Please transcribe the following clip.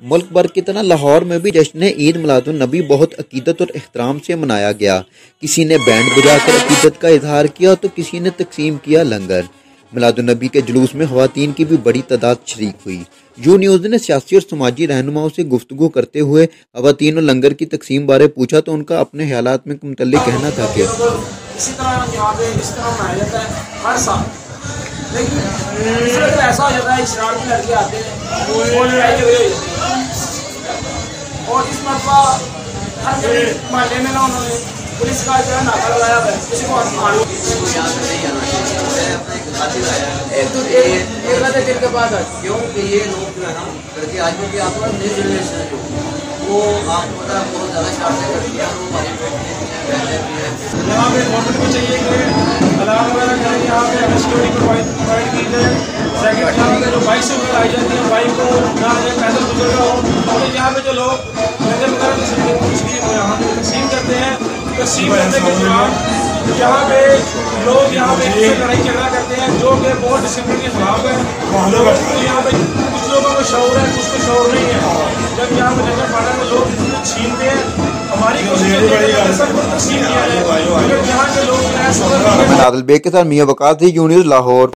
मुल्क भर की तरह लाहौर में भी जश्न ईद मिलादुन नबी बहुत अकीदत और एहतराम से मनाया गया। किसी ने बैंड बजाकर अकीदत का इजहार किया तो किसी ने तकसीम किया लंगर। मिलादुन नबी के जुलूस में ख़वातीन की भी बड़ी तादाद शरीक हुई। यू न्यूज़ ने सियासी और समाजी रहनुमाओं से गुफ्तगू करते हुए ख़वातीन और लंगर की तकसीम बारे पूछा तो उनका अपने ख्यालात में मुतल्लिक़ कहना था कि इसी तरह यहाँ पे इस तरह मनाया जाता है हर साल, लेकिन इस तरह ऐसा हो जाता है शरारती लड़के आते हैं वो लड़ाई झगड़े हो जाते हैं। और इस मरतबा हर महल्ले में ना उन्होंने पुलिस का जो है नाका लगाया है, किसी को एक दिन के बाद क्योंकि ये लोग जो है ना करके आज भी आपका न्यू जनरेशन जो वो आपको पता है बहुत ज़्यादा शरारतें करती है। यहाँ पे गवर्नमेंट को चाहिए कि अलार्म वगैरह करें, यहाँ पे सिक्योरिटी प्रोवाइड की जाए। सेकंड, यहाँ पे जो बाइक वगैरह आई जाती है बाइक को ना जाए पैदल गुजर रहा हो। और यहाँ पे जो लोग पैदल वगैरह यहाँ पे तकसीम करते हैं, तकसीम करने के दौरान यहाँ पे लोग यहाँ पे लड़ाई झगड़ा करते हैं जो कि बहुत डिसिप्लिन के खिलाफ है। यहाँ पे कुछ लोगों को शौर है, कुछ को शौर नहीं है। जब यहाँ पे जगह पाड़ा में लोग छीनते हैं, हमारी कोशिश है सबको तकसीम किया जाए। यहाँ के लोग नादिल बेग के साथ मियां वकास, यूनिवर्स लाहौर।